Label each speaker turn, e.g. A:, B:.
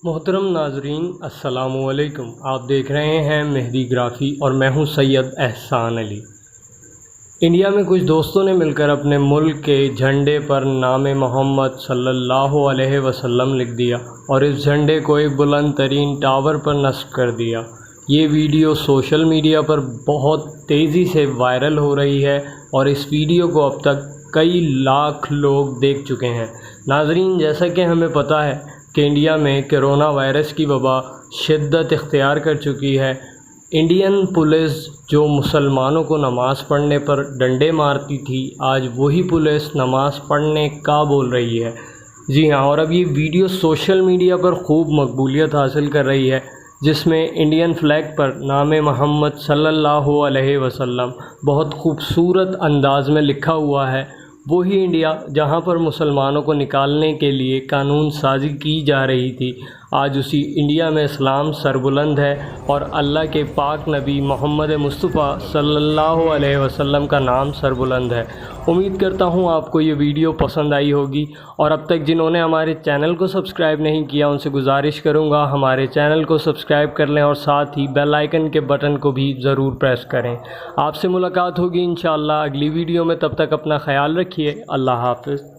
A: محترم ناظرین السلام علیکم، آپ دیکھ رہے ہیں مہدی گرافی اور میں ہوں سید احسان علی۔ انڈیا میں کچھ دوستوں نے مل کر اپنے ملک کے جھنڈے پر نام محمد صلی اللہ علیہ وسلم لکھ دیا اور اس جھنڈے کو ایک بلند ترین ٹاور پر نصب کر دیا۔ یہ ویڈیو سوشل میڈیا پر بہت تیزی سے وائرل ہو رہی ہے اور اس ویڈیو کو اب تک کئی لاکھ لوگ دیکھ چکے ہیں۔ ناظرین، جیسا کہ ہمیں پتہ ہے کہ انڈیا میں کرونا وائرس کی وبا شدت اختیار کر چکی ہے۔ انڈین پولیس جو مسلمانوں کو نماز پڑھنے پر ڈنڈے مارتی تھی، آج وہی پولیس نماز پڑھنے کا بول رہی ہے۔ جی ہاں، اور اب یہ ویڈیو سوشل میڈیا پر خوب مقبولیت حاصل کر رہی ہے، جس میں انڈین فلیگ پر نام محمد صلی اللہ علیہ وسلم بہت خوبصورت انداز میں لکھا ہوا ہے۔ وہی انڈیا جہاں پر مسلمانوں کو نکالنے کے لیے قانون سازی کی جا رہی تھی، آج اسی انڈیا میں اسلام سربلند ہے اور اللہ کے پاک نبی محمد مصطفیٰ صلی اللہ علیہ وسلم کا نام سربلند ہے۔ امید کرتا ہوں آپ کو یہ ویڈیو پسند آئی ہوگی، اور اب تک جنہوں نے ہمارے چینل کو سبسکرائب نہیں کیا ان سے گزارش کروں گا ہمارے چینل کو سبسکرائب کر لیں اور ساتھ ہی بیل آئیکن کے بٹن کو بھی ضرور پریس کریں۔ آپ سے ملاقات ہوگی انشاءاللہ اگلی ویڈیو میں، تب تک اپنا خیال رکھیے۔ اللہ حافظ۔